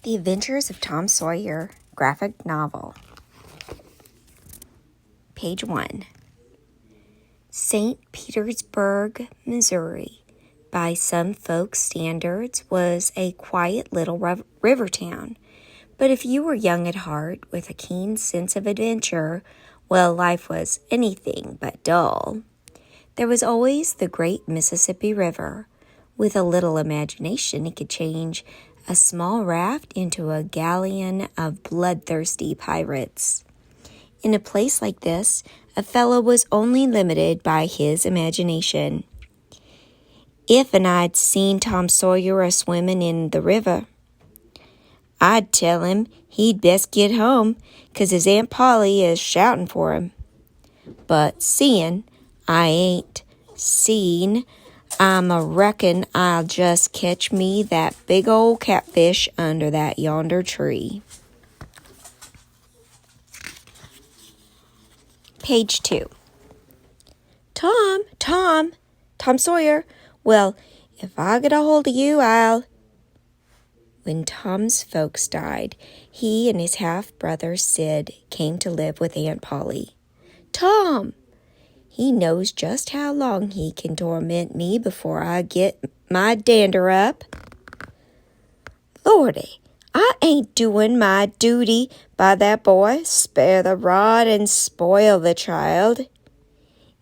The Adventures of Tom Sawyer, graphic novel. Page 1. St. Petersburg, Missouri, by some folks' standards, was a quiet little river town. But if you were young at heart, with a keen sense of adventure, well, life was anything but dull. There was always the great Mississippi River. With a little imagination, it could change a small raft into a galleon of bloodthirsty pirates. In a place like this, a fellow was only limited by his imagination. If I'd seen Tom Sawyer a-swimming in the river, I'd tell him he'd best get home, 'cause his Aunt Polly is shouting for him. But seeing I ain't seen, I'm a-reckon I'll just catch me that big old catfish under that yonder tree. Page 2. Tom Sawyer. Well, if I get a hold of you, I'll... When Tom's folks died, he and his half-brother Sid came to live with Aunt Polly. Tom! He knows just how long he can torment me before I get my dander up. Lordy, I ain't doing my duty by that boy. Spare the rod and spoil the child.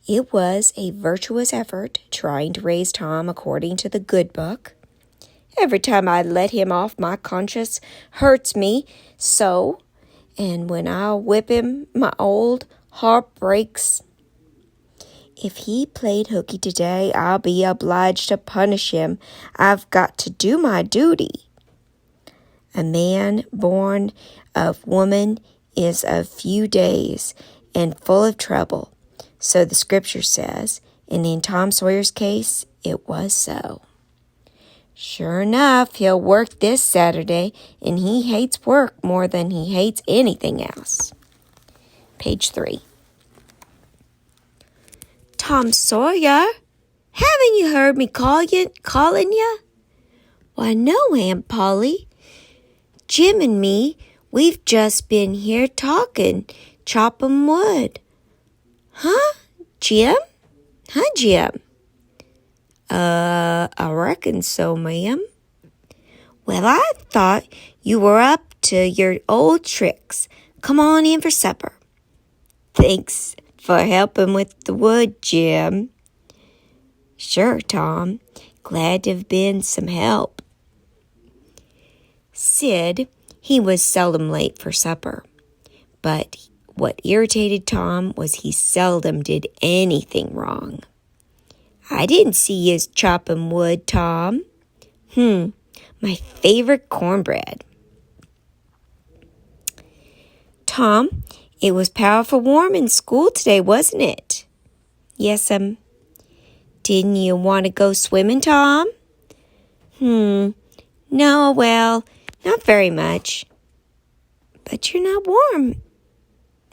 It was a virtuous effort trying to raise Tom according to the good book. Every time I let him off, my conscience hurts me so, and when I whip him, my old heart breaks. If he played hooky today, I'll be obliged to punish him. I've got to do my duty. A man born of woman is of few days and full of trouble, so the scripture says, and in Tom Sawyer's case, it was so. Sure enough, he'll work this Saturday, and he hates work more than he hates anything else. Page 3. Tom Sawyer, haven't you heard me calling you? Why, no, Aunt Polly. Jim and me, we've just been here talking, chopping wood. Huh, Jim? Hi, Jim. I reckon so, ma'am. Well, I thought you were up to your old tricks. Come on in for supper. Thanks for helping with the wood, Jim. Sure, Tom. Glad to have been some help. Sid, he was seldom late for supper, but what irritated Tom was he seldom did anything wrong. I didn't see you chopping wood, Tom. My favorite cornbread. Tom, it was powerful warm in school today, wasn't it? Yes'm. Didn't you want to go swimming, Tom? No, well, not very much. But you're not warm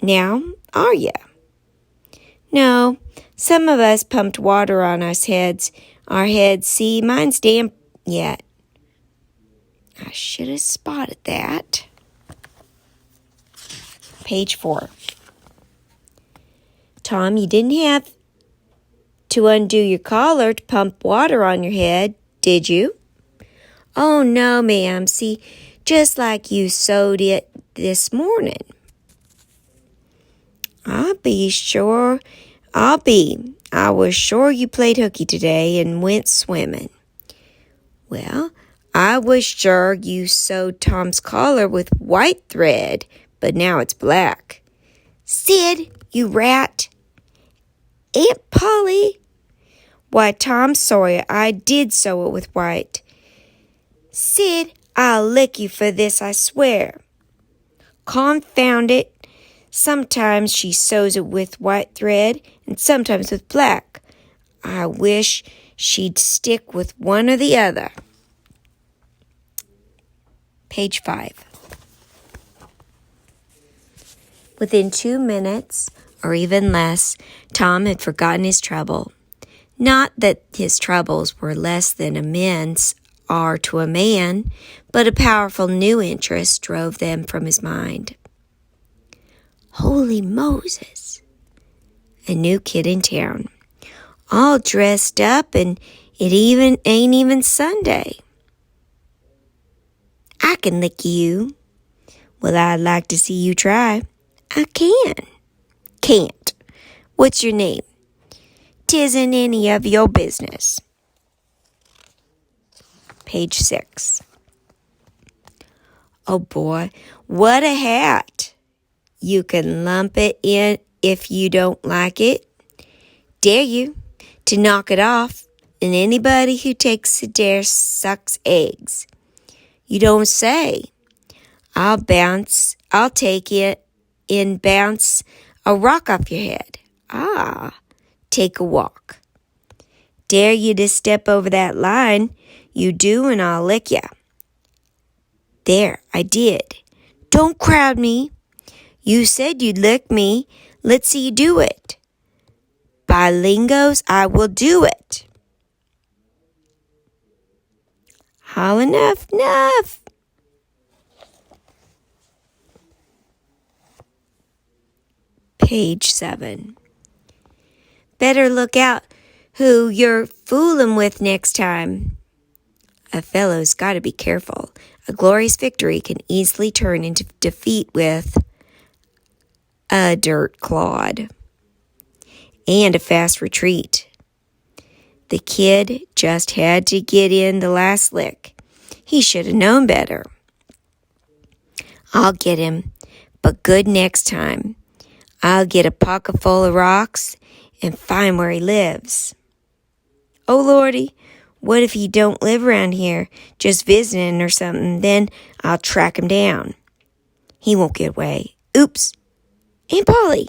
now, are you? No, some of us pumped water on our heads. See, mine's damp yet. I should have spotted that. Page 4. Tom, you didn't have to undo your collar to pump water on your head, did you? Oh, no, ma'am. See, just like you sewed it this morning. I was sure you played hooky today and went swimming. Well, I was sure you sewed Tom's collar with white thread, but now it's black. Sid, you rat. Aunt Polly. Why, Tom Sawyer, I did sew it with white. Sid, I'll lick you for this, I swear. Confound it. Sometimes she sews it with white thread and sometimes with black. I wish she'd stick with one or the other. Page 5. Within 2 minutes, or even less, Tom had forgotten his trouble. Not that his troubles were less than immense are to a man, but a powerful new interest drove them from his mind. Holy Moses! A new kid in town, all dressed up, and it ain't even Sunday. I can lick you. Well, I'd like to see you try. I can. Can't. What's your name? 'Tisn't any of your business. Page 6. Oh boy, what a hat. You can lump it in if you don't like it. Dare you to knock it off, and anybody who takes it dare sucks eggs. You don't say. I'll take it and bounce a rock off your head. Take a walk. Dare you to step over that line, you do, and I'll lick ya. There, I did. Don't crowd me. You said you'd lick me. Let's see you do it. By lingos, I will do it. How enough? Page 7. Better look out who you're fooling with next time. A fellow's got to be careful. A glorious victory can easily turn into defeat with a dirt clod and a fast retreat. The kid just had to get in the last lick. He should have known better. I'll get him, but good next time. I'll get a pocket full of rocks and find where he lives. Oh, Lordy, what if he don't live around here, just visiting or something? Then I'll track him down. He won't get away. Oops. Aunt Polly,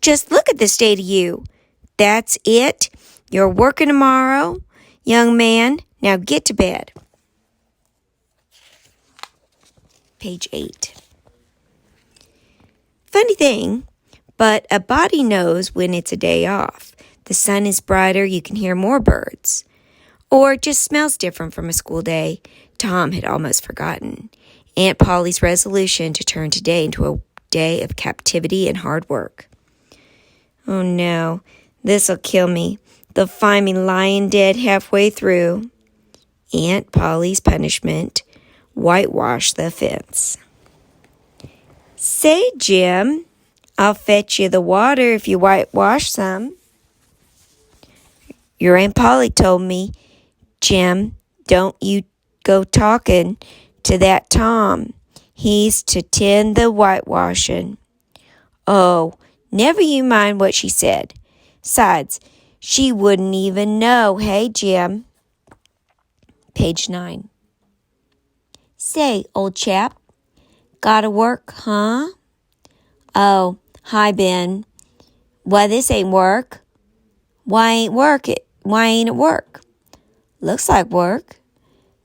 just look at the state of you. That's it. You're working tomorrow, young man. Now get to bed. Page 8. Funny thing, but a body knows when it's a day off. The sun is brighter, you can hear more birds. Or it just smells different from a school day. Tom had almost forgotten Aunt Polly's resolution to turn today into a day of captivity and hard work. Oh no, this'll kill me. They'll find me lying dead halfway through. Aunt Polly's punishment: whitewash the fence. Say, Jim, I'll fetch you the water if you whitewash some. Your Aunt Polly told me, Jim, don't you go talking to that Tom. He's to tend the whitewashing. Oh, never you mind what she said. Besides, she wouldn't even know, hey, Jim? Page 9. Say, old chap, gotta work, huh? Oh, hi, Ben. Why, this ain't work. Why ain't it work? Looks like work.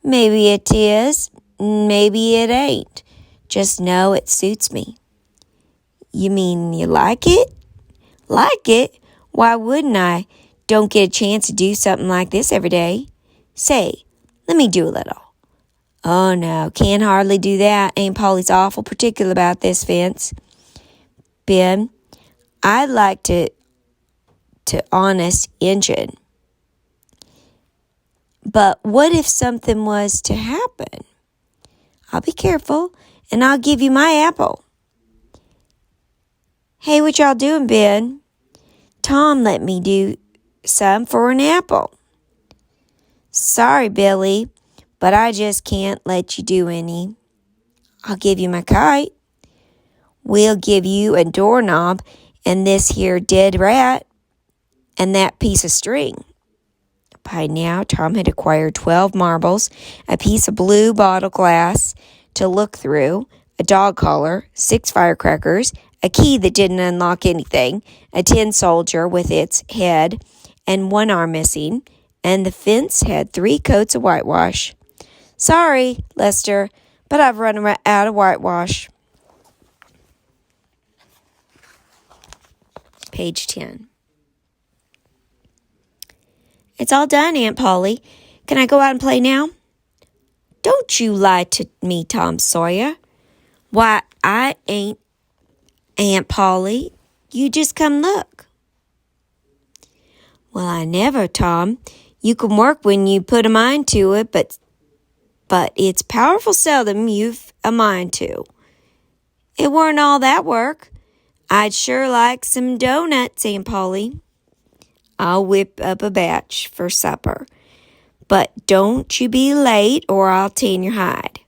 Maybe it is, maybe it ain't. Just know it suits me. You mean you like it? Like it? Why wouldn't I? Don't get a chance to do something like this every day. Say, let me do a little. Oh, no, can't hardly do that. Aunt Polly's awful particular about this fence. Ben, I'd like to honest Injun. But what if something was to happen? I'll be careful, and I'll give you my apple. Hey, what y'all doing, Ben? Tom let me do some for an apple. Sorry, Billy, but I just can't let you do any. I'll give you my kite. We'll give you a doorknob and this here dead rat and that piece of string. By now, Tom had acquired 12 marbles, a piece of blue bottle glass to look through, a dog collar, 6 firecrackers, a key that didn't unlock anything, a tin soldier with its head and one arm missing, and the fence had 3 coats of whitewash. Sorry, Lester, but I've run out of whitewash. Page 10. It's all done, Aunt Polly. Can I go out and play now?" "Don't you lie to me, Tom Sawyer." "Why, I ain't Aunt Polly. You just come look." "Well, I never, Tom. You can work when you put a mind to it, but it's powerful seldom you've a mind to. It weren't all that work. I'd sure like some doughnuts, Aunt Polly." "I'll whip up a batch for supper. But don't you be late or I'll tan your hide."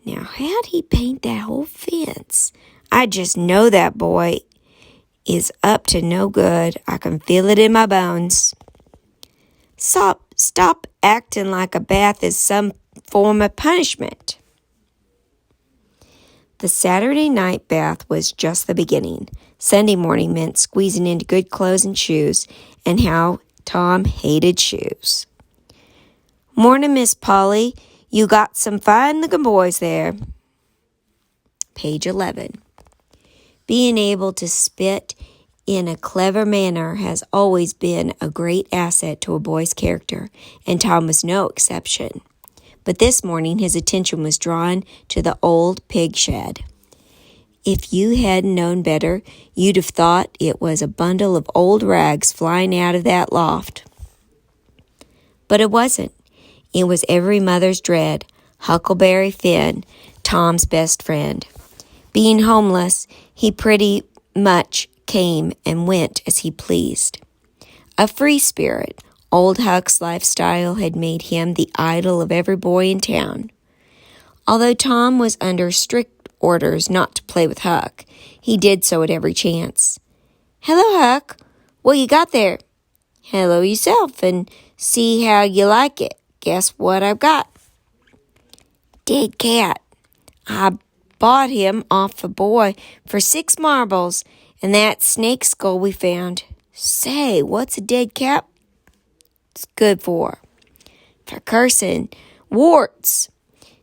Now, how'd he paint that whole fence? I just know that boy is up to no good. I can feel it in my bones. Stop acting like a bath is some form of punishment." The Saturday night bath was just the beginning. Sunday morning meant squeezing into good clothes and shoes, and how Tom hated shoes. "Morning, Miss Polly. You got some fine-looking boys there." Page 11. Being able to spit in a clever manner has always been a great asset to a boy's character, and Tom was no exception. But this morning his attention was drawn to the old pig shed. If you hadn't known better, you'd have thought it was a bundle of old rags flying out of that loft. But it wasn't. It was every mother's dread, Huckleberry Finn, Tom's best friend. Being homeless, he pretty much came and went as he pleased. A free spirit, old Huck's lifestyle had made him the idol of every boy in town. Although Tom was under strict orders not to play with Huck, he did so at every chance. "Hello, Huck. What you got there?" "Hello yourself, and see how you like it. Guess what I've got?" "Dead cat. I bought him off a boy for 6 marbles, and that snake skull we found." "Say, what's a dead cat good for?" "For cursing. Warts.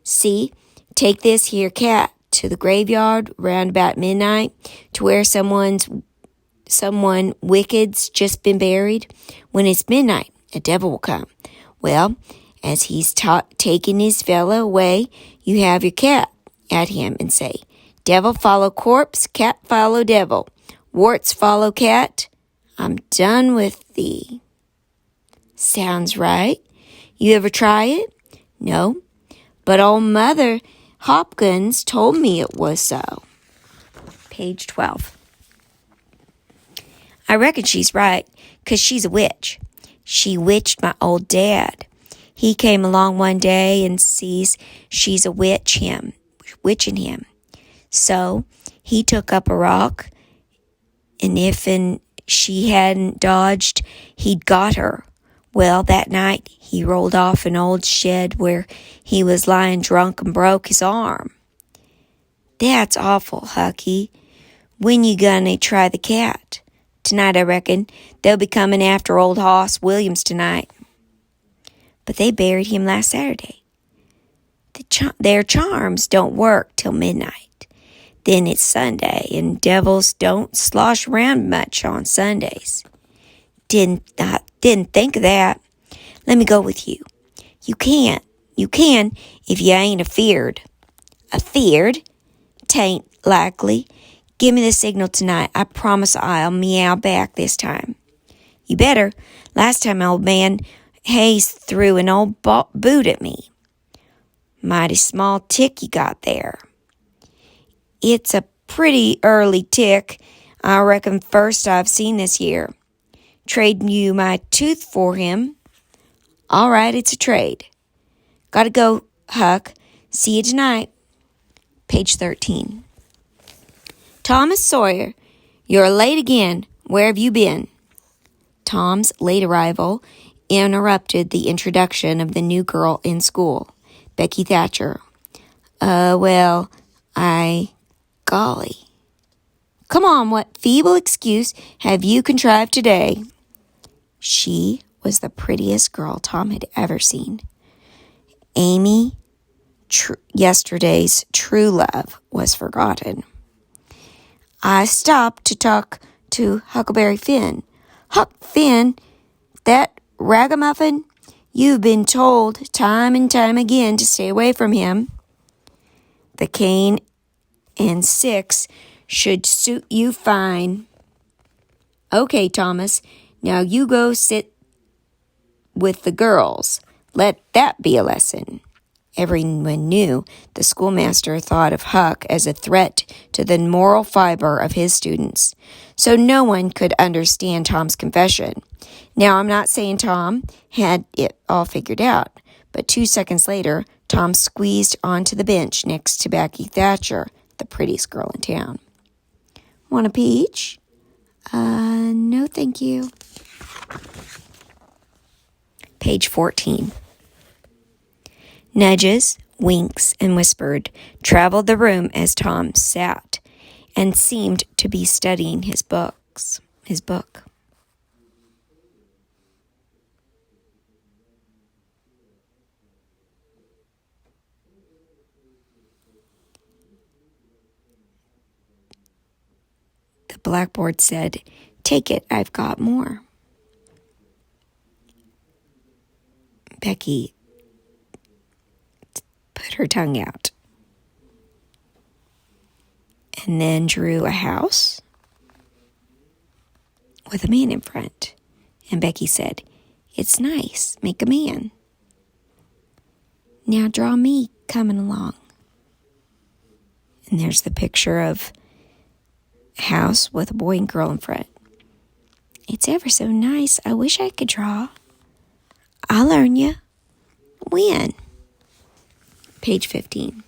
See, take this here cat to the graveyard round about midnight to where someone wicked's just been buried. When it's midnight, a devil will come. Well, as he's taking his fellow away, you have your cat at him and say, 'Devil follow corpse, cat follow devil. Warts follow cat. I'm done with thee.'" "Sounds right. You ever try it?" "No, but old Mother Hopkins told me it was so." Page 12. "I reckon she's right, 'cause she's a witch. She witched my old dad. He came along one day and sees she's a witching him. So he took up a rock, and if she hadn't dodged, he'd got her. Well, that night he rolled off an old shed where he was lying drunk and broke his arm." "That's awful, Hucky. When you gonna try the cat?" "Tonight, I reckon. They'll be coming after old Hoss Williams tonight." "But they buried him last Saturday." Their charms don't work till midnight. Then it's Sunday, and devils don't slosh around much on Sundays." Didn't think of that. "Let me go with you." You can if you ain't afeard." "Afeard? 'Tain't likely. Give me the signal tonight. I promise I'll meow back this time." "You better. Last time old man Hayes threw an old boot at me." "Mighty small tick you got there." "It's a pretty early tick. I reckon first I've seen this year. Trade you my tooth for him." "All right, it's a trade." "Gotta go, Huck. See you tonight." Page 13. "Thomas Sawyer, you're late again. Where have you been?" Tom's late arrival interrupted the introduction of the new girl in school, Becky Thatcher. Golly. Come on, what feeble excuse have you contrived today?" She was the prettiest girl Tom had ever seen. Amy, yesterday's true love, was forgotten. "I stopped to talk to Huckleberry Finn." "Huck Finn? That ragamuffin? You've been told time and time again to stay away from him. The cane and 6 should suit you fine. Okay, Thomas, now you go sit with the girls. Let that be a lesson. Everyone knew the schoolmaster thought of Huck as a threat to the moral fiber of his students, so no one could understand Tom's confession. Now, I'm not saying Tom had it all figured out, but 2 seconds later, Tom squeezed onto the bench next to Becky Thatcher, the prettiest girl in town. Want a peach? No, thank you. Page 14. Nudges, winks, and whispered traveled the room as Tom sat and seemed to be studying his book. The blackboard said, "Take it, I've got more." Becky put her tongue out and then drew a house with a man in front. And Becky said, "It's nice, make a man. Now draw me coming along." And there's the picture of a house with a boy and girl in front. "It's ever so nice. I wish I could draw." "I'll learn you." "When?" Page 15.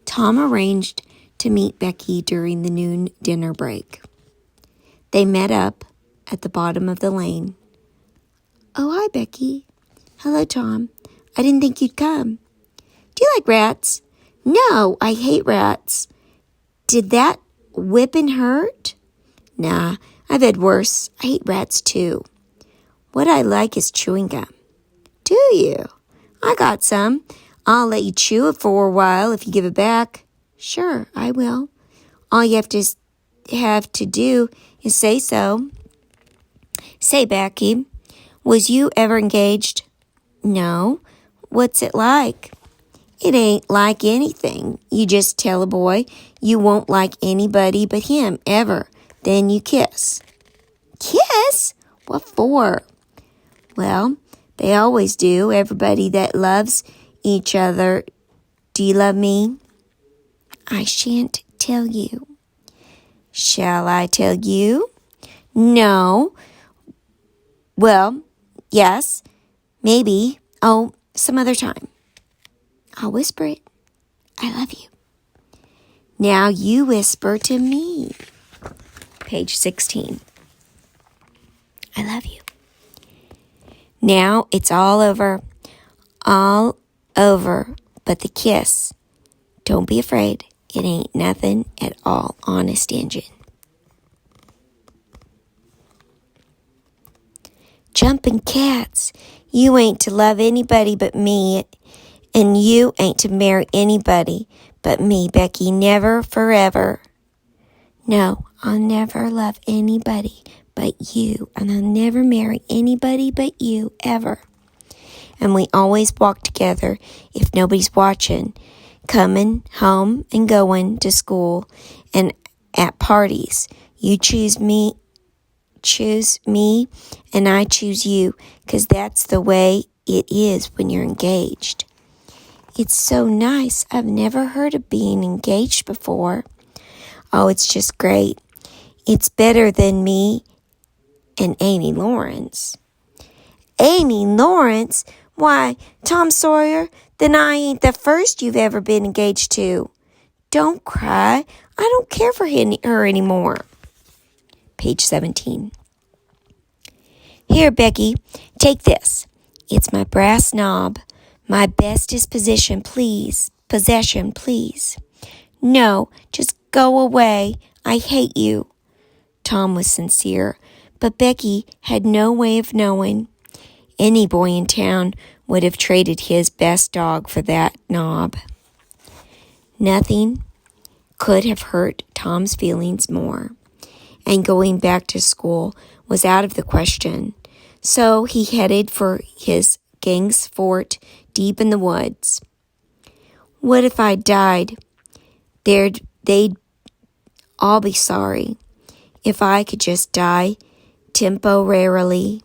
Tom arranged to meet Becky during the noon dinner break. They met up at the bottom of the lane. "Oh, hi, Becky." "Hello, Tom. I didn't think you'd come." "Do you like rats?" "No, I hate rats." "Did that whipping hurt?" "Nah, I've had worse. I hate rats, too." "What I like is chewing gum." "Do you?" "I got some. I'll let you chew it for a while if you give it back." "Sure, I will. All you have to do is say so." "Say, Becky, was you ever engaged?" "No. What's it like?" "It ain't like anything. You just tell a boy you won't like anybody but him, ever. Then you kiss." "Kiss? What for?" "Well, they always do. Everybody that loves each other. Do you love me?" "I shan't tell you." "Shall I tell you?" "No." "Well, yes, maybe. Oh, some other time." "I'll whisper it. I love you." "Now you whisper to me." Page 16. I love you. Now it's all over. All over but the kiss. Don't be afraid. It ain't nothing at all, honest Injun. Jumping cats. You ain't to love anybody but me, and you ain't to marry anybody but me, Becky. Never, forever. No, I'll never love anybody but you, and I'll never marry anybody but you, ever. And we always walk together if nobody's watching, coming home and going to school and at parties. You choose me, and I choose you, 'cause that's the way it is when you're engaged. It's so nice. I've never heard of being engaged before. Oh, it's just great. It's better than me and Amy Lawrence. Amy Lawrence? Why, Tom Sawyer, then I ain't the first you've ever been engaged to. Don't cry. I don't care for her anymore. Page 17. Here, Becky, take this. It's my brass knob. My bestest possession, please. No, just go away. I hate you. Tom was sincere, but Becky had no way of knowing. Any boy in town would have traded his best dog for that knob. Nothing could have hurt Tom's feelings more, and going back to school was out of the question. So he headed for his gang's fort deep in the woods. What if I died? They'd all be sorry. If I could just die temporarily.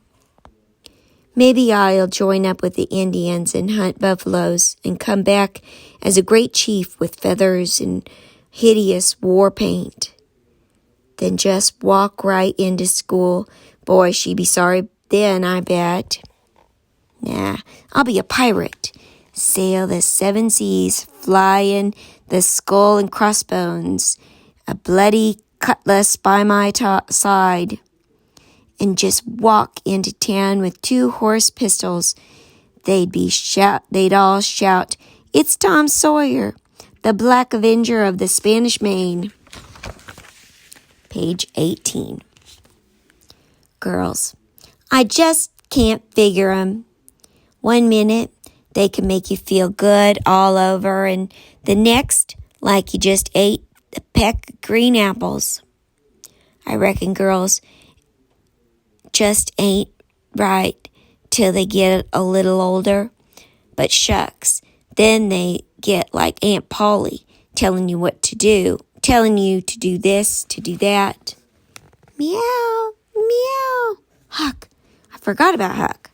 Maybe I'll join up with the Indians and hunt buffaloes and come back as a great chief with feathers and hideous war paint. Then just walk right into school. Boy, she'd be sorry then, I bet. Nah, I'll be a pirate. Sail the 7 seas, flying the skull and crossbones, a bloody cutlass by my side, and just walk into town with 2 horse pistols. They'd all shout, "It's Tom Sawyer, the Black Avenger of the Spanish Main." Page 18. Girls, I just can't figure 'em. One minute, they can make you feel good all over, and the next, like you just ate a peck of green apples. I reckon girls just ain't right till they get a little older. But shucks, then they get like Aunt Polly, telling you what to do, telling you to do this, to do that. Meow, meow. Huck, I forgot about Huck.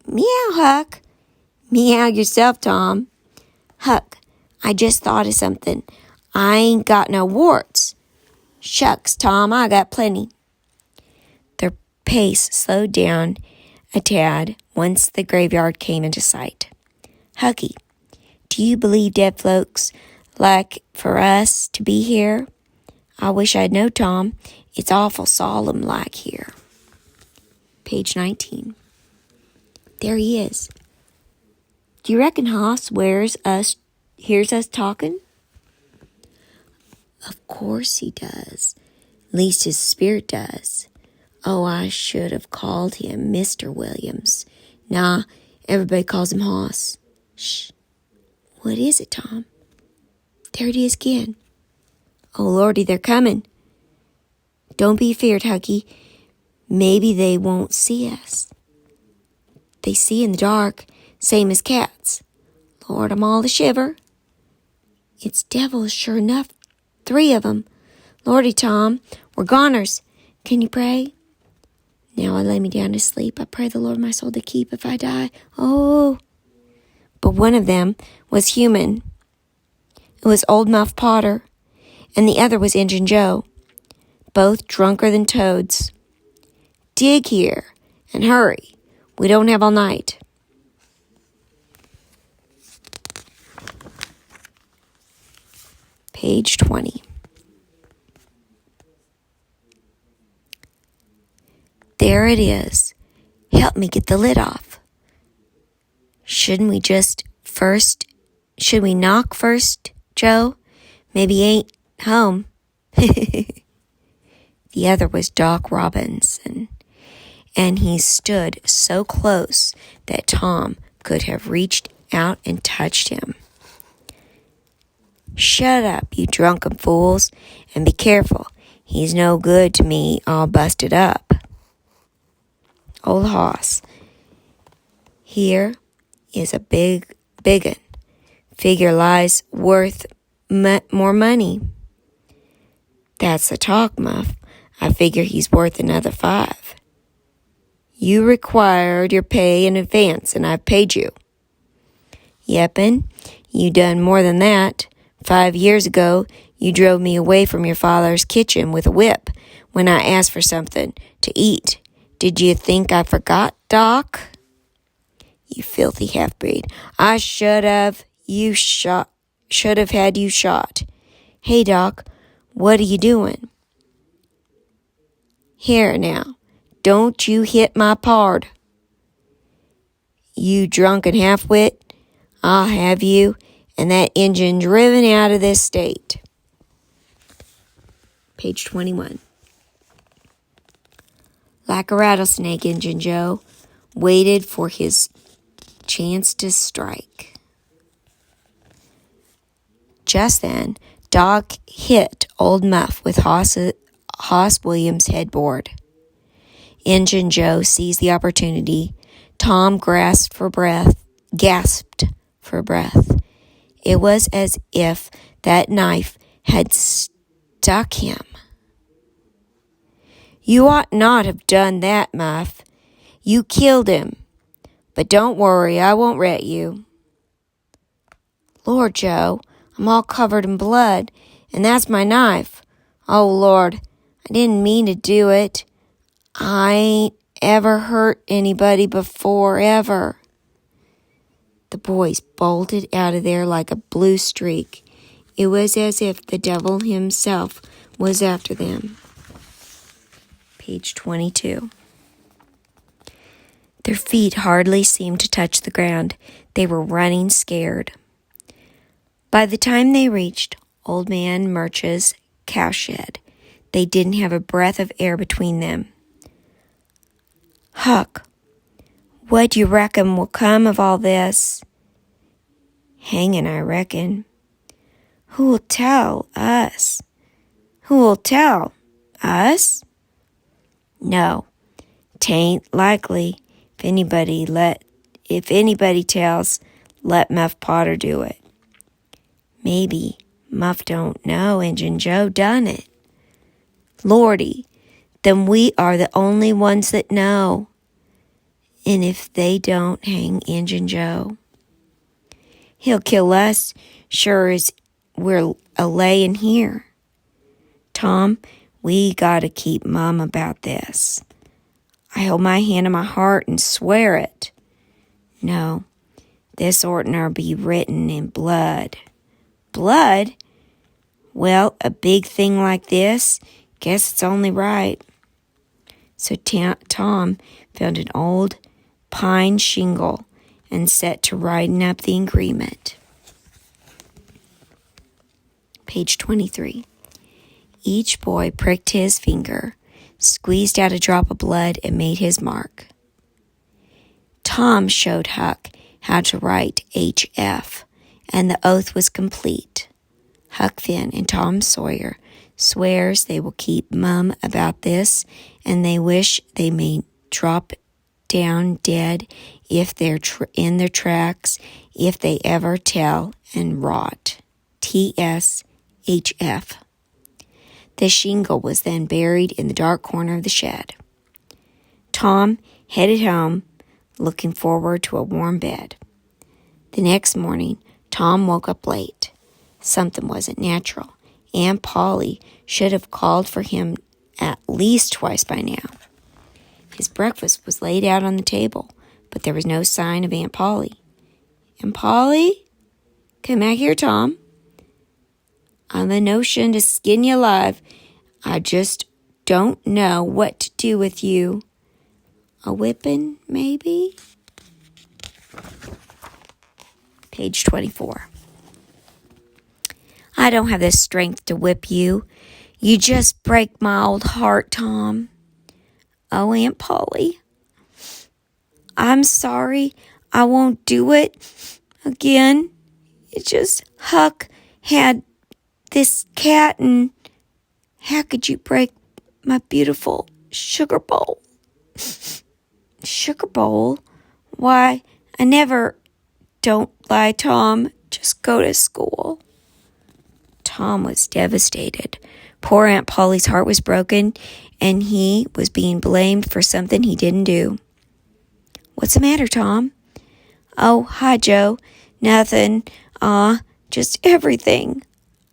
Meow, Huck. Meow yourself, Tom. Huck, I just thought of something. I ain't got no warts. Shucks, Tom, I got plenty. Their pace slowed down a tad once the graveyard came into sight. Hucky, do you believe dead folks like for us to be here? I wish I'd know, Tom. It's awful solemn like here. Page 19. There he is. Do you reckon Hoss hears us talking? Of course he does. At least his spirit does. Oh, I should have called him Mr. Williams. Nah, everybody calls him Hoss. Shh. What is it, Tom? There it is again. Oh, Lordy, they're coming. Don't be feared, Hucky. Maybe they won't see us. They see in the dark, same as cats. Lord, I'm all a shiver. It's devils, sure enough. 3 of 'em. Lordy, Tom, we're goners. Can you pray? Now I lay me down to sleep. I pray the Lord my soul to keep if I die. Oh. But one of them was human. It was Old Muff Potter, and the other was Injun Joe, both drunker than toads. Dig here, and hurry. We don't have all night. Page 20. There it is. Help me get the lid off. Should we knock first, Joe? Maybe he ain't home. The other was Doc Robinson, and he stood so close that Tom could have reached out and touched him. Shut up, you drunken fools, and be careful. He's no good to me all busted up. Old Hoss, here is a big un. Figure lies worth more money. That's the talk, Muff. I figure he's worth another 5. You required your pay in advance, and I've paid you. Yepin, you done more than that. 5 years ago, you drove me away from your father's kitchen with a whip when I asked for something to eat. Did you think I forgot, Doc? You filthy half-breed. I should have had you shot. Hey, Doc, what are you doing? Here now, don't you hit my pard. You drunken half-wit, I'll have you and that engine driven out of this state. Page 21. Like a rattlesnake, Injun Joe waited for his chance to strike. Just then, Doc hit Old Muff with Hoss Williams' headboard. Injun Joe seized the opportunity Tom gasped for breath. It was as if that knife had stuck him. "You ought not have done that, Muff. You killed him. But don't worry, I won't ret you." "Lord, Joe, I'm all covered in blood, and that's my knife. Oh, Lord, I didn't mean to do it. I ain't ever hurt anybody before, ever." The boys bolted out of there like a blue streak. It was as if the devil himself was after them. Page 22. Their feet hardly seemed to touch the ground. They were running scared. By the time they reached Old Man Murch's cowshed, they didn't have a breath of air between them. "Huck, what do you reckon will come of all this?" "Hanging, I reckon." Who'll tell us?" "Who'll tell us?" "No, 'tain't likely. If anybody tells, let Muff Potter do it." "Maybe Muff don't know Injun Joe done it." "Lordy, then we are the only ones that know. And if they don't hang Injun Joe, he'll kill us sure as we're a-layin' here. Tom, we gotta keep mum about this. I hold my hand on my heart and swear it. No, this oughtn't be written in blood." "Blood? Well, a big thing like this, guess it's only right." So Tom found an old pine shingle and set to writing up the agreement. Page 23. Each boy pricked his finger, squeezed out a drop of blood, and made his mark. Tom showed Huck how to write HF, and the oath was complete. Huck Finn and Tom Sawyer swears they will keep mum about this, and they wish they may drop down dead if they're in their tracks, if they ever tell and rot. T.S. H.F. The shingle was then buried in the dark corner of the shed. Tom headed home, looking forward to a warm bed. The next morning, Tom woke up late. Something wasn't natural. Aunt Polly should have called for him at least twice by now. His breakfast was laid out on the table, but there was no sign of Aunt Polly. "Aunt Polly? Come back here, Tom. I've a notion to skin you alive. I just don't know what to do with you. A whipping, maybe?" Page 24. "I don't have the strength to whip you. You just break my old heart, Tom." "Oh, Aunt Polly, I'm sorry. I won't do it again. It's just Huck had this cat, and how could you break my beautiful sugar bowl?" "Sugar bowl? Why, I never—" "Don't lie, Tom. Just go to school." Tom was devastated. Poor Aunt Polly's heart was broken, and he was being blamed for something he didn't do. "What's the matter, Tom?" "Oh, hi, Joe. Nothing. Just everything.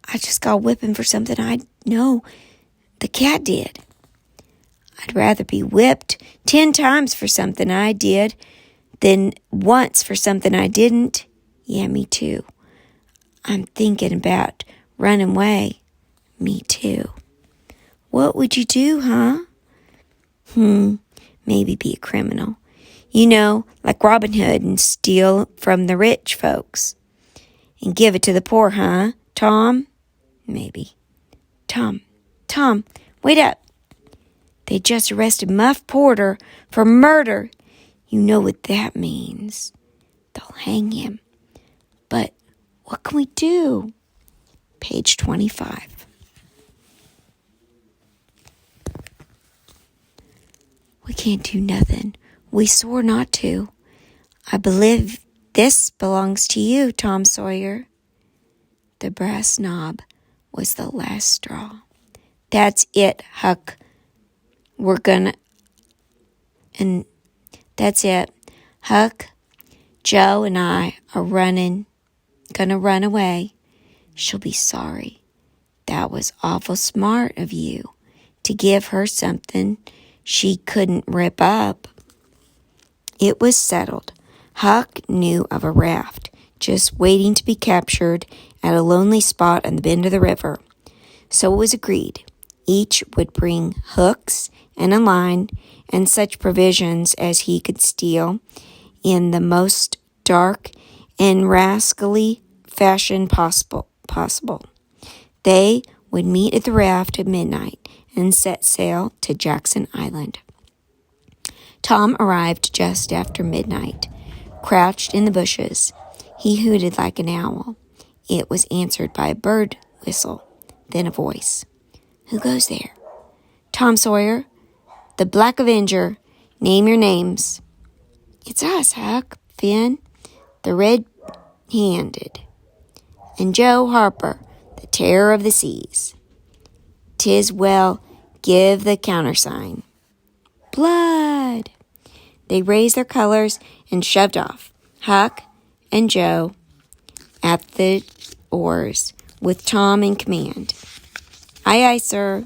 I just got a whipping for something I know the cat did. I'd rather be whipped 10 times for something I did than once for something I didn't." "Yeah, me too. I'm thinking about running away." "Me too." "What would you do, huh?" Maybe be a criminal. You know, like Robin Hood, and steal from the rich folks. And give it to the poor, huh, Tom?" "Maybe." Tom, wait up. They just arrested Muff Porter for murder. You know what that means. They'll hang him. But what can we do?" Page 25. "We can't do nothing. We swore not to. I believe this belongs to you, Tom Sawyer. The brass knob was the last straw. That's it, Huck. And that's it. Huck, Joe, and I are gonna run away. She'll be sorry. That was awful smart of you to give her something she couldn't rip up. It was settled. Huck knew of a raft just waiting to be captured at a lonely spot on the bend of the river. So it was agreed. Each would bring hooks and a line and such provisions as he could steal in the most dark and rascally fashion possible. They would meet at the raft at midnight and set sail to Jackson Island. Tom arrived just after midnight, crouched in the bushes. He hooted like an owl. It was answered by a bird whistle, then a voice. Who goes there? Tom Sawyer. The Black Avenger. Name your names. It's us, Huck, Finn, the red-handed, and Joe Harper, the terror of the seas. 'Tis well, give the countersign. Blood! They raised their colors and shoved off, Huck and Joe at the oars, with Tom in command. Aye, aye, sir.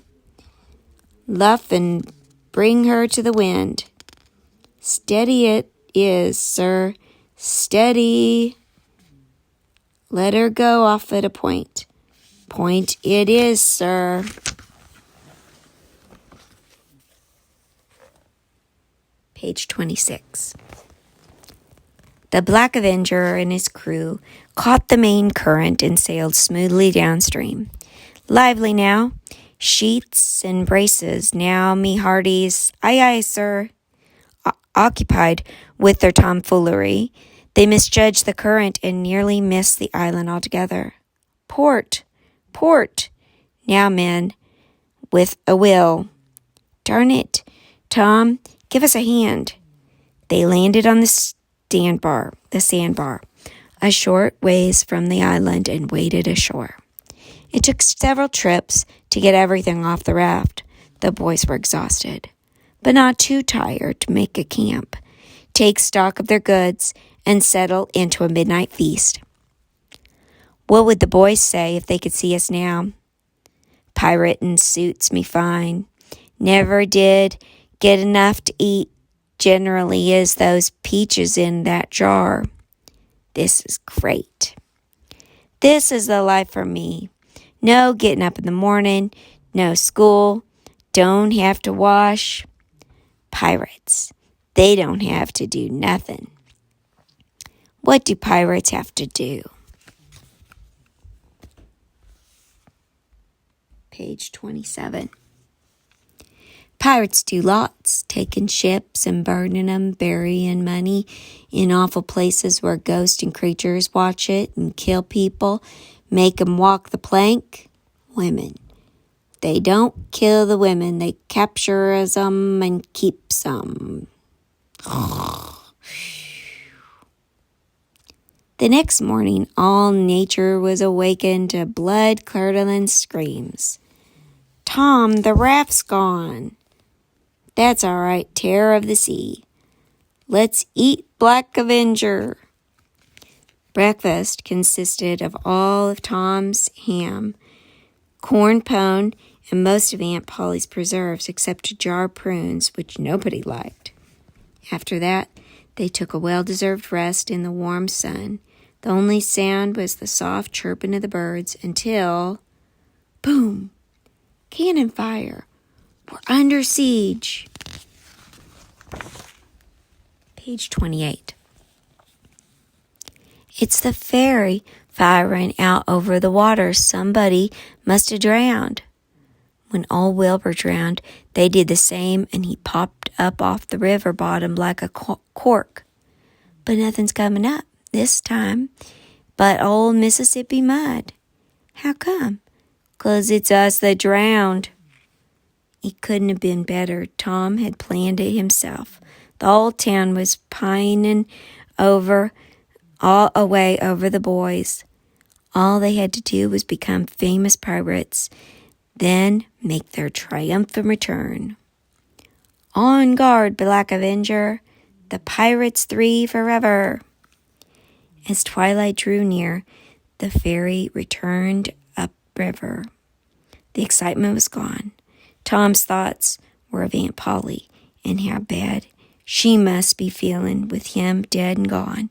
Luff and bring her to the wind. Steady it is, sir. Steady. Let her go off at a point. Point it is, sir. Page 26. The Black Avenger and his crew caught the main current and sailed smoothly downstream. Lively now. Sheets and braces now, me hearties. Aye, aye, sir. Occupied with their tomfoolery, they misjudged the current and nearly missed the island altogether. Port! Port! Now, men, with a will. Darn it, Tom, give us a hand. They landed on the sandbar, a short ways from the island, and waded ashore. It took several trips to get everything off the raft. The boys were exhausted, but not too tired to make a camp, take stock of their goods, and settle into a midnight feast. What would the boys say if they could see us now? Piratin' suits me fine. Never did get enough to eat. Generally is those peaches in that jar. This is great. This is the life for me. No getting up in the morning, no school, don't have to wash. Pirates, they don't have to do nothing. What do pirates have to do? Page 27. Pirates do lots, taking ships and burning 'em, burying money in awful places where ghosts and creatures watch it and kill people, make 'em walk the plank. Women. They don't kill the women, they capture 'em and keep some. The next morning, all nature was awakened to blood-curdling screams. Tom, the raft's gone. That's all right, terror of the sea. Let's eat Black Avenger. Breakfast consisted of all of Tom's ham, corn pone, and most of Aunt Polly's preserves, except a jar of prunes, which nobody liked. After that, they took a well-deserved rest in the warm sun. The only sound was the soft chirping of the birds until, boom, cannon fire. We're under siege. Page 28. It's the ferry firing out over the water. Somebody must have drowned. When old Wilbur drowned, they did the same, and he popped up off the river bottom like a cork. But nothing's coming up this time but old Mississippi mud. How come? 'Cause it's us that drowned. It couldn't have been better. Tom had planned it himself. The whole town was pining away over the boys. All they had to do was become famous pirates, then make their triumphant return. On guard, Black Avenger! The Pirates 3 forever! As twilight drew near, the ferry returned upriver. The excitement was gone. Tom's thoughts were of Aunt Polly and how bad she must be feeling with him dead and gone,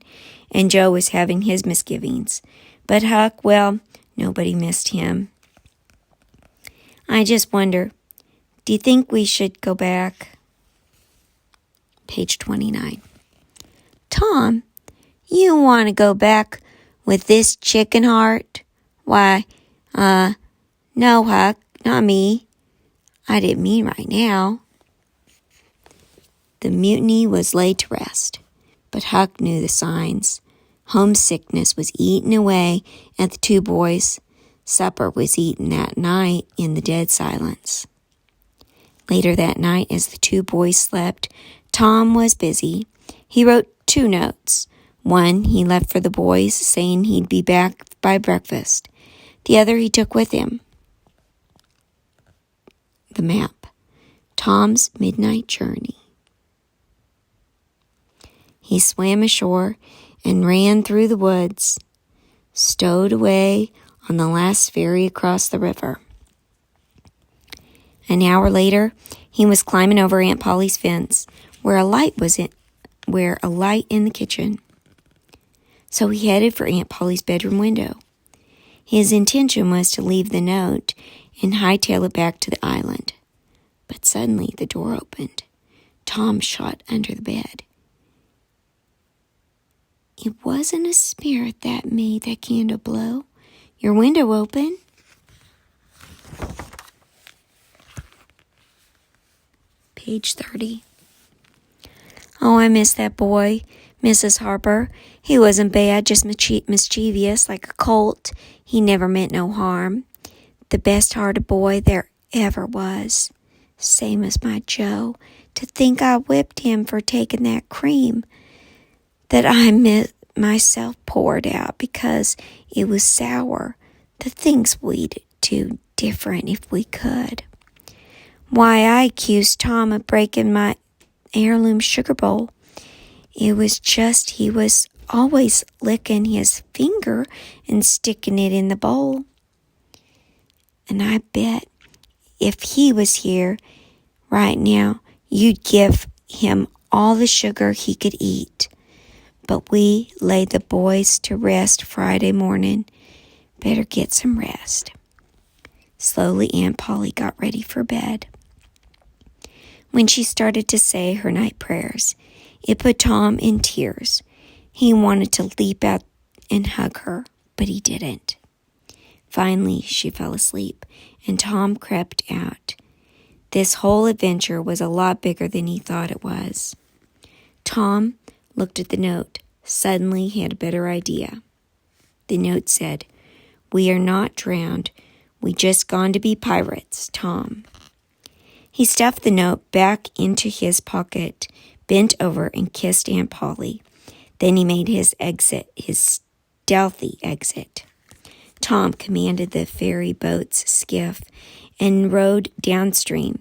and Joe was having his misgivings. But Huck, well, nobody missed him. I just wonder, do you think we should go back? Page 29. Tom, you want to go back with this chicken heart? Why, no, Huck, not me. I didn't mean right now. The mutiny was laid to rest, but Huck knew the signs. Homesickness was eating away at the two boys. Supper was eaten that night in the dead silence. Later that night, as the two boys slept, Tom was busy. He wrote 2 notes. One he left for the boys, saying he'd be back by breakfast. The other he took with him. The map. Tom's midnight journey. He swam ashore and ran through the woods, stowed away on the last ferry across the river. An hour later, he was climbing over Aunt Polly's fence, where a light in the kitchen. So he headed for Aunt Polly's bedroom window. His intention was to leave the note and hightail it back to the island. But suddenly the door opened. Tom shot under the bed. It wasn't a spirit that made that candle blow. Your window open. Page 30. Oh, I miss that boy, Mrs. Harper. He wasn't bad, just mischievous, like a colt. He never meant no harm. The best-hearted boy there ever was. Same as my Joe. To think I whipped him for taking that cream that I myself poured out because it was sour. The things we'd do different if we could. Why, I accused Tom of breaking my heirloom sugar bowl. It was just he was always licking his finger and sticking it in the bowl. And I bet if he was here right now, you'd give him all the sugar he could eat. But we laid the boys to rest Friday morning. Better get some rest. Slowly, Aunt Polly got ready for bed. When she started to say her night prayers, it put Tom in tears. He wanted to leap out and hug her, but he didn't. Finally, she fell asleep, and Tom crept out. This whole adventure was a lot bigger than he thought it was. Tom looked at the note. Suddenly, he had a better idea. The note said, "We are not drowned. We just gone to be pirates, Tom." He stuffed the note back into his pocket, bent over and kissed Aunt Polly. Then he made his stealthy exit. Tom commanded the ferry boat's skiff and rowed downstream.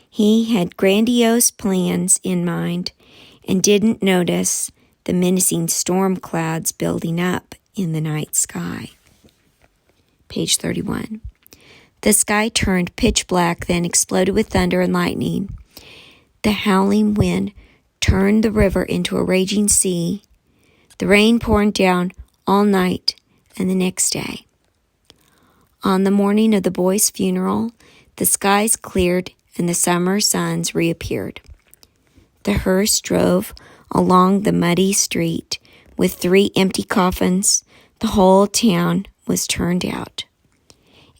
He had grandiose plans in mind and didn't notice the menacing storm clouds building up in the night sky. Page 31. The sky turned pitch black, then exploded with thunder and lightning. The howling wind turned the river into a raging sea. The rain poured down all night and the next day. On the morning of the boys' funeral, the skies cleared and the summer suns reappeared. The hearse drove along the muddy street with 3 empty coffins. The whole town was turned out.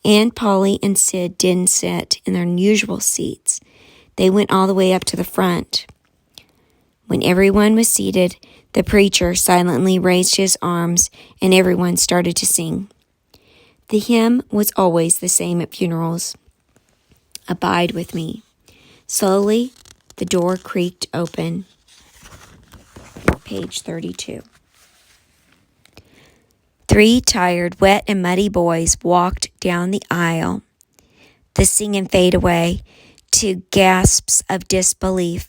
Aunt Polly and Sid didn't sit in their usual seats. They went all the way up to the front. When everyone was seated, the preacher silently raised his arms and everyone started to sing. The hymn was always the same at funerals. Abide with me. Slowly, the door creaked open page 32. 3 tired, wet, and muddy boys walked down the aisle. The singing faded away to gasps of disbelief.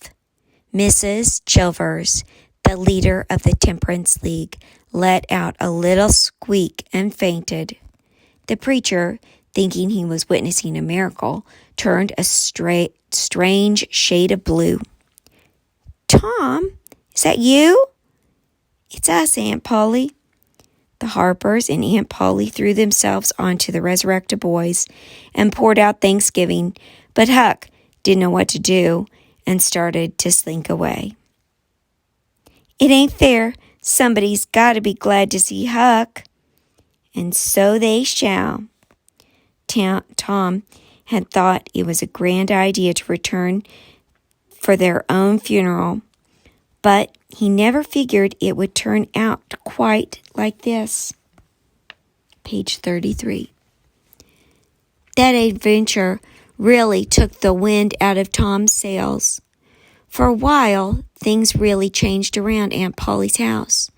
Mrs. Chilvers, the leader of the Temperance League, let out a little squeak and fainted. The preacher, thinking he was witnessing a miracle, turned a strange shade of blue. "Tom, is that you?" "It's us, Aunt Polly." The Harpers and Aunt Polly threw themselves onto the resurrected boys and poured out thanksgiving, but Huck didn't know what to do and started to slink away. "It ain't fair. Somebody's got to be glad to see Huck." "And so they shall." Tom had thought it was a grand idea to return for their own funeral, but he never figured it would turn out quite like this. Page 33. That adventure really took the wind out of Tom's sails. For a while, things really changed around Aunt Polly's house.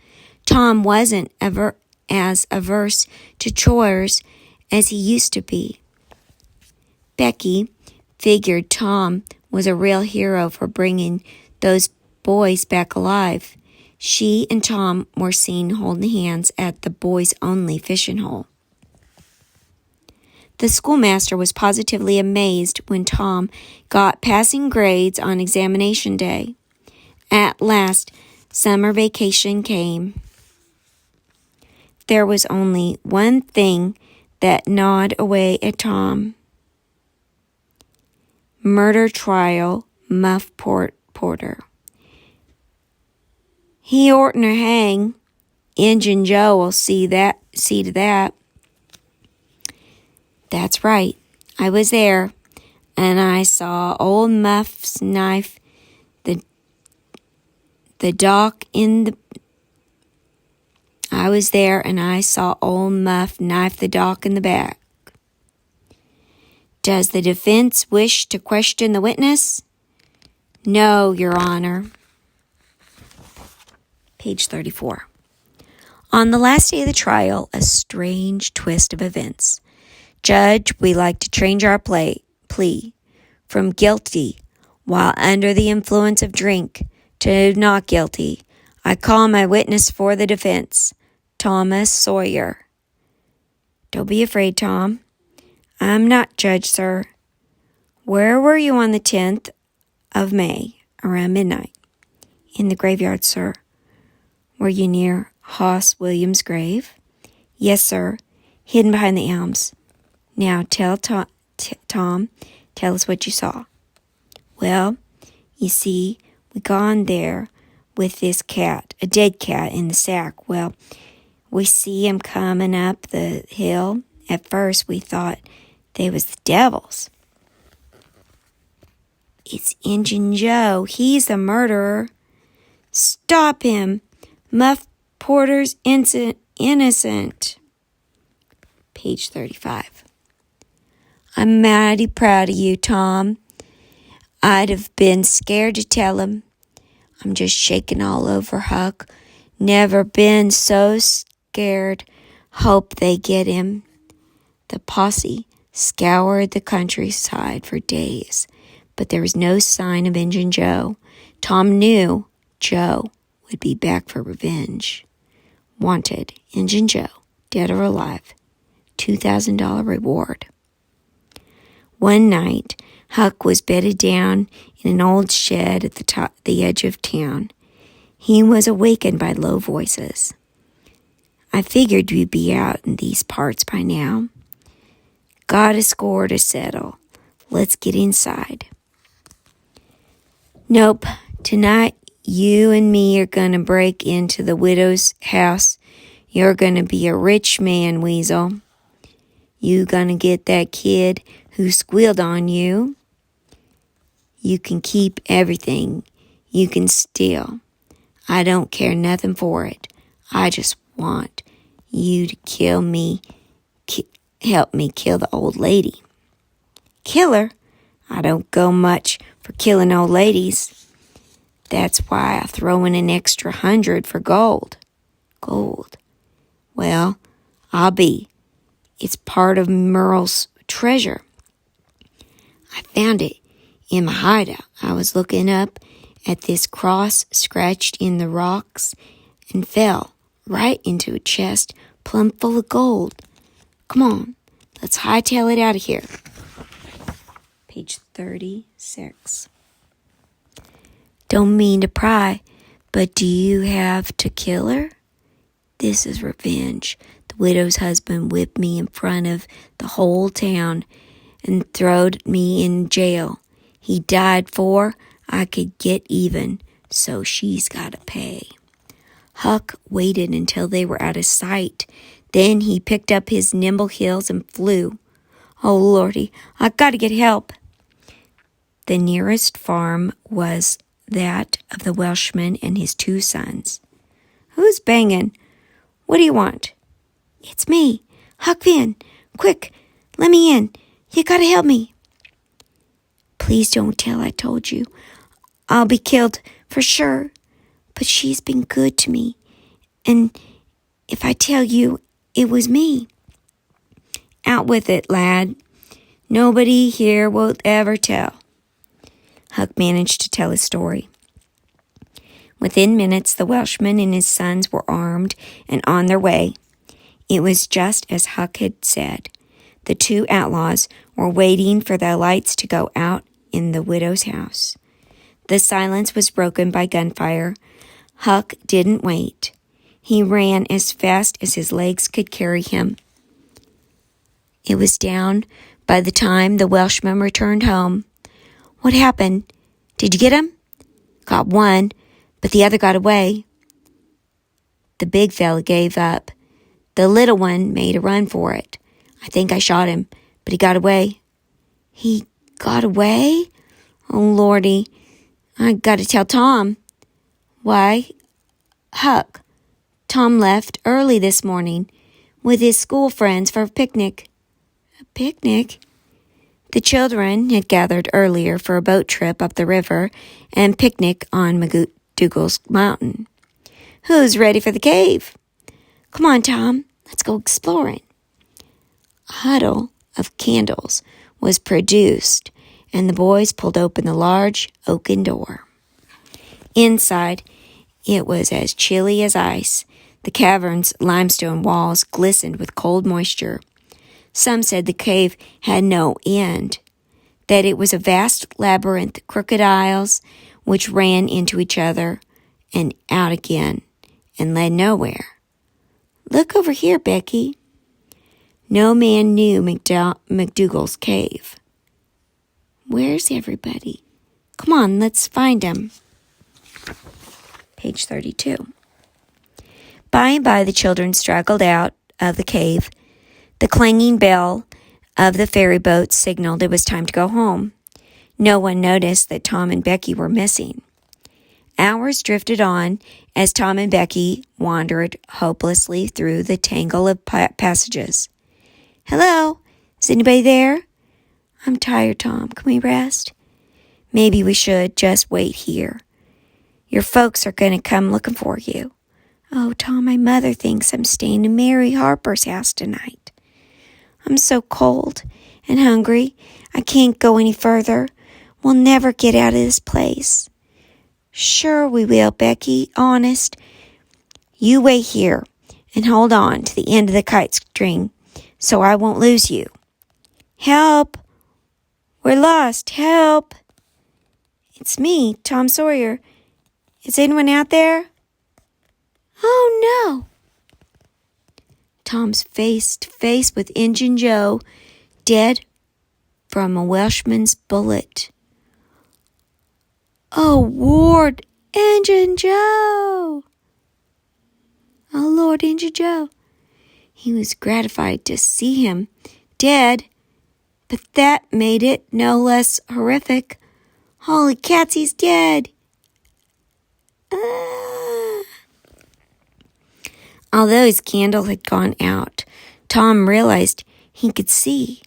Tom wasn't ever as averse to chores as he used to be. Becky figured Tom was a real hero for bringing those boys back alive. She and Tom were seen holding hands at the boys-only fishing hole. The schoolmaster was positively amazed when Tom got passing grades on examination day. At last, summer vacation came. There was only one thing that gnawed away at Tom. Murder trial, Muff Porter. He oughtn't to hang. Injun Joe will see to that. That's right. I was there, and I saw old Muff's knife the dock in the... I was there, and I saw old Muff knife the dock in the back. Does the defense wish to question the witness? No, Your Honor. Page 34. On the last day of the trial, a strange twist of events. Judge, we like to change our plea from guilty while under the influence of drink to not guilty. I call my witness for the defense, Thomas Sawyer. Don't be afraid, Tom. I'm not judge, sir. Where were you on the 10th of May, around midnight? In the graveyard, sir. Were you near Hoss Williams' grave? Yes, sir. Hidden behind the elms. Now tell Tom, tell us what you saw. Well, you see, we gone there with this cat, a dead cat in the sack. Well, we see him coming up the hill. At first, we thought they was the devils. It's Injun Joe. He's the murderer. Stop him. Muff Porter's innocent. Page 35. I'm mighty proud of you, Tom. I'd have been scared to tell him. I'm just shaking all over, Huck. Never been so scared. Hope they get him. The posse scoured the countryside for days, but there was no sign of Injun Joe. Tom knew Joe would be back for revenge. Wanted, Injun Joe, dead or alive. $2,000 reward. One night, Huck was bedded down in an old shed at the edge of town. He was awakened by low voices. I figured you'd be out in these parts by now. Got a score to settle. Let's get inside. Nope. Tonight, you and me are going to break into the widow's house. You're going to be a rich man, Weasel. You going to get that kid who squealed on you. You can keep everything. You can steal. I don't care nothing for it. I just want you to kill me. Help me kill the old lady. Kill her? I don't go much for killing old ladies. That's why I throw in an extra 100 for gold. Gold. Well, I'll be. It's part of Merle's treasure. I found it in my hideout. I was looking up at this cross scratched in the rocks and fell right into a chest plumb full of gold. Come on, let's hightail it out of here. Page 36. Don't mean to pry, but do you have to kill her? This is revenge. The widow's husband whipped me in front of the whole town and throwed me in jail. He died for I could get even, so she's got to pay. Huck waited until they were out of sight. Then he picked up his nimble heels and flew. Oh, Lordy, I got to get help. The nearest farm was that of the Welshman and his 2 sons. Who's banging? What do you want? It's me, Huck Finn. Quick, let me in. You gotta help me. Please don't tell I told you. I'll be killed for sure. But she's been good to me. And if I tell you, it was me. Out with it, lad. Nobody here will ever tell. Huck managed to tell his story. Within minutes, the Welshman and his sons were armed and on their way. It was just as Huck had said. The 2 outlaws were waiting for the lights to go out in the widow's house. The silence was broken by gunfire. Huck didn't wait. He ran as fast as his legs could carry him. It was down by the time the Welshman returned home. What happened? Did you get him? Got one, but the other got away. The big fella gave up. The little one made a run for it. I think I shot him, but he got away. He got away? Oh, Lordy. I got to tell Tom. Why, Huck, Tom left early this morning with his school friends for a picnic. A picnic? The children had gathered earlier for a boat trip up the river and picnic on McDougal's Mountain. Who's ready for the cave? Come on, Tom, let's go exploring. A huddle of candles was produced, and the boys pulled open the large oaken door. Inside, it was as chilly as ice. The cavern's limestone walls glistened with cold moisture. Some said the cave had no end, that it was a vast labyrinth, crooked aisles which ran into each other and out again and led nowhere. Look over here, Becky. No man knew McDougal's cave. Where's everybody? Come on, let's find him. Page 32. By and by, the children straggled out of the cave. The clanging bell of the ferry boat signaled it was time to go home. No one noticed that Tom and Becky were missing. Hours drifted on as Tom and Becky wandered hopelessly through the tangle of passages. Hello? Is anybody there? I'm tired, Tom. Can we rest? Maybe we should just wait here. Your folks are going to come looking for you. Oh, Tom, my mother thinks I'm staying in Mary Harper's house tonight. I'm so cold and hungry. I can't go any further. We'll never get out of this place. Sure we will, Becky. Honest. You wait here and hold on to the end of the kite string so I won't lose you. Help! We're lost. Help! It's me, Tom Sawyer. Is anyone out there? Oh, no. Tom's face to face with Injun Joe, dead from a Welshman's bullet. Oh, Lord, Injun Joe! Oh, Lord, Injun Joe. He was gratified to see him dead, but that made it no less horrific. Holy cats, he's dead! Although his candle had gone out, Tom realized he could see.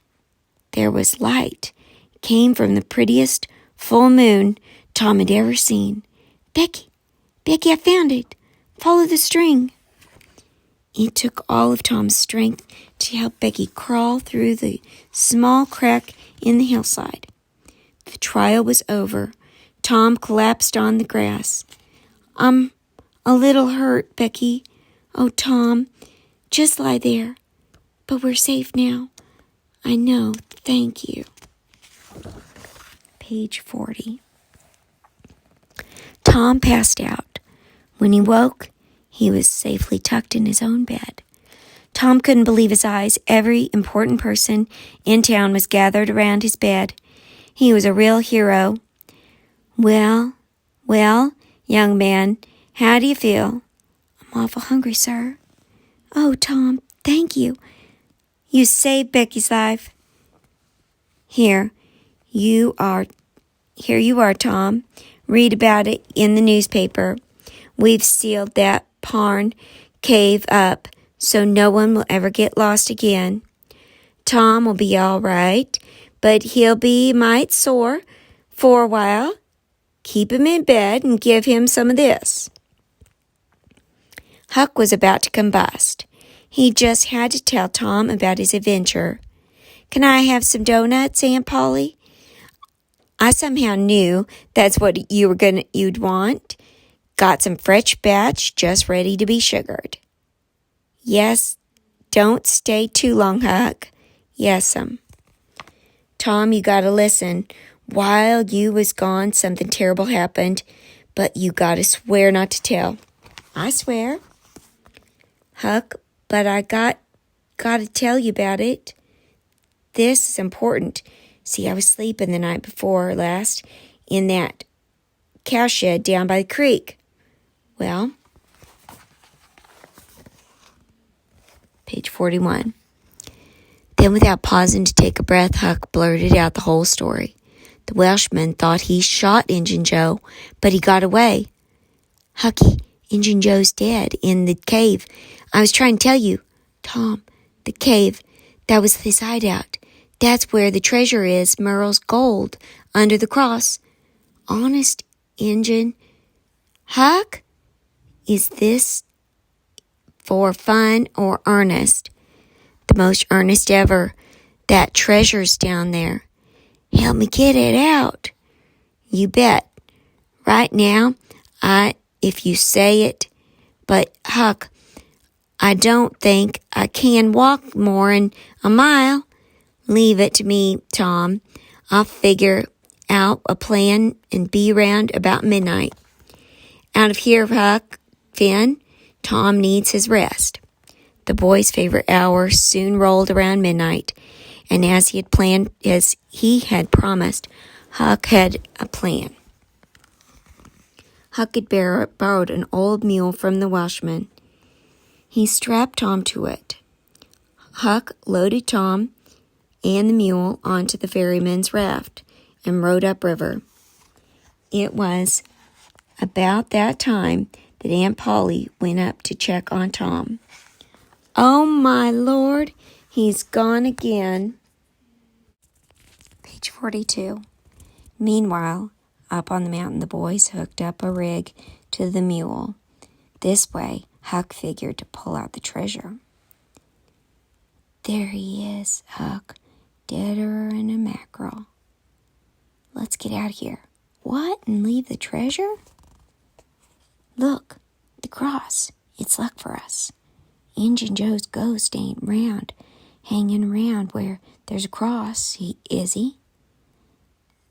There was light. It came from the prettiest full moon Tom had ever seen. Becky, I found it. Follow the string." It took all of Tom's strength to help Becky crawl through the small crack in the hillside. The trial was over. Tom collapsed on the grass. "I'm a little hurt, Becky." "Oh, Tom, just lie there. But we're safe now." "I know, thank you." Page 40. Tom passed out. When he woke, he was safely tucked in his own bed. Tom couldn't believe his eyes. Every important person in town was gathered around his bed. He was a real hero. Well, young man, how do you feel?" "I'm awful hungry, sir." "Oh, Tom, thank you. You saved Becky's life." Here you are, Tom. Read about it in the newspaper. We've sealed that barn cave up so no one will ever get lost again. Tom will be all right, but he'll be might sore for a while. Keep him in bed and give him some of this." Huck was about to combust. He just had to tell Tom about his adventure. "Can I have some donuts, Aunt Polly?" "I somehow knew that's what you'd want. Got some fresh batch just ready to be sugared." "Yes, don't stay too long, Huck." "Yes'm." "Tom, you gotta listen. While you was gone, something terrible happened, but you gotta swear not to tell." "I swear." "Huck, but I gotta tell you about it. This is important. See, I was sleeping the night before last in that cowshed down by the creek." "Well?" Page 41. Then, without pausing to take a breath, Huck blurted out the whole story. The Welshman thought he shot Injun Joe, but he got away. "Hucky, Injun Joe's dead in the cave. I was trying to tell you." "Tom, the cave, that was his hideout. That's where the treasure is, Merle's gold, under the cross." "Honest, Injun." "Huck, is this for fun or earnest?" "The most earnest ever. That treasure's down there." "Help me get it out." "You bet. Right now, if you say it. But, Huck, I don't think I can walk more'n a mile." "Leave it to me, Tom. I'll figure out a plan and be around about midnight." "Out of here, Huck, Finn. Tom needs his rest." The boy's favorite hour soon rolled around midnight, and as he had promised, Huck had a plan. Huck had borrowed an old mule from the Welshman. He strapped Tom to it. Huck loaded Tom and the mule onto the ferryman's raft and rowed upriver. It was about that time that Aunt Polly went up to check on Tom. "Oh, my Lord, he's gone again." Page 42. Meanwhile, up on the mountain, the boys hooked up a rig to the mule. This way, Huck figured to pull out the treasure. "There he is, Huck, deader'n a mackerel. Let's get out of here." "What, and leave the treasure?" "Look, the cross. It's luck for us. Injun Joe's ghost ain't hanging around where there's a cross, is he?"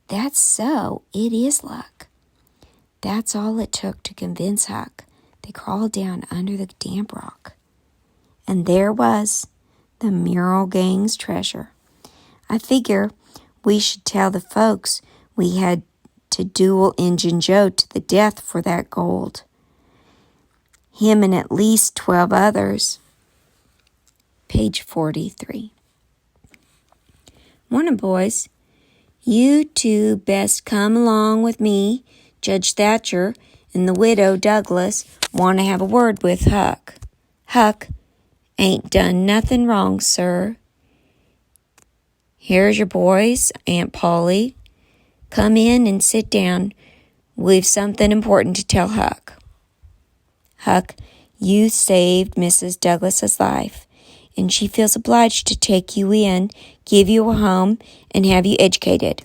"That's so. It is luck." That's all it took to convince Huck. They crawled down under the damp rock. And there was the Mural Gang's treasure. "I figure we should tell the folks we had to duel Injun Joe to the death for that gold. Him and at least 12 others. Page 43. "Morning, boys. You two best come along with me. Judge Thatcher and the widow Douglas want to have a word with Huck. Huck ain't done nothing wrong, sir. Here's your boys, Aunt Polly. Come in and sit down. We've something important to tell Huck. Huck, you saved Mrs. Douglas's life, and she feels obliged to take you in, give you a home, and have you educated.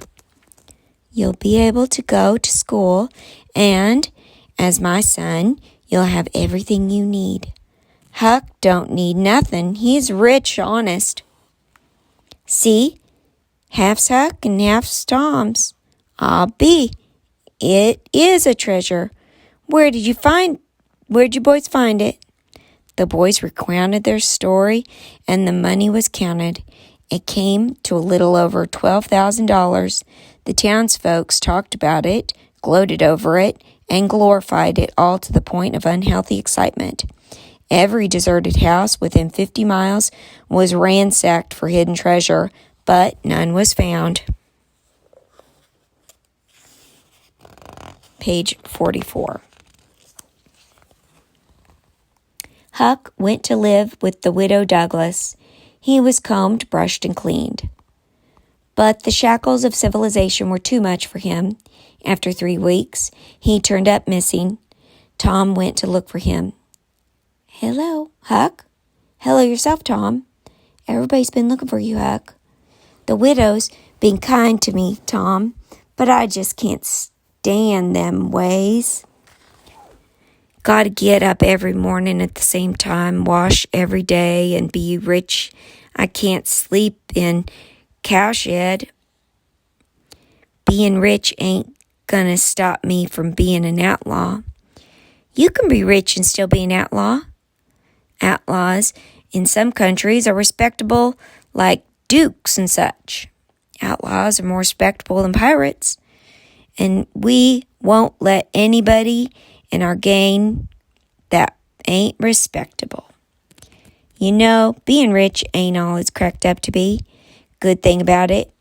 You'll be able to go to school, and, as my son, you'll have everything you need. Huck don't need nothing. He's rich, honest. See, half's Huck and half's Tom's. I'll be. It is a treasure. Where'd you boys find it? The boys recounted their story, and the money was counted. It came to a little over $12,000. The townsfolk talked about it, gloated over it, and glorified it, all to the point of unhealthy excitement. Every deserted house within 50 miles was ransacked for hidden treasure, but none was found. Page 44. Huck went to live with the widow Douglas. He was combed, brushed, and cleaned. But the shackles of civilization were too much for him. After 3 weeks, he turned up missing. Tom went to look for him. Hello, Huck. Hello yourself, Tom. Everybody's been looking for you, Huck. The widow's been kind to me, Tom, but I just can't stand them ways. Gotta get up every morning at the same time, wash every day, and be rich. I can't sleep in cowshed. Being rich ain't gonna stop me from being an outlaw. You can be rich and still be an outlaw. Outlaws in some countries are respectable, like dukes and such. Outlaws are more respectable than pirates. And we won't let anybody in our gang that ain't respectable. You know, being rich ain't all it's cracked up to be. Good thing about it,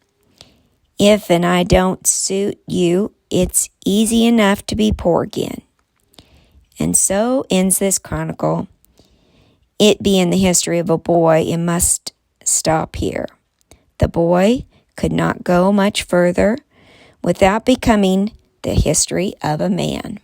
if and I don't suit you, it's easy enough to be poor again. And so ends this chronicle. It being the history of a boy, it must stop here. The boy could not go much further without becoming the history of a man.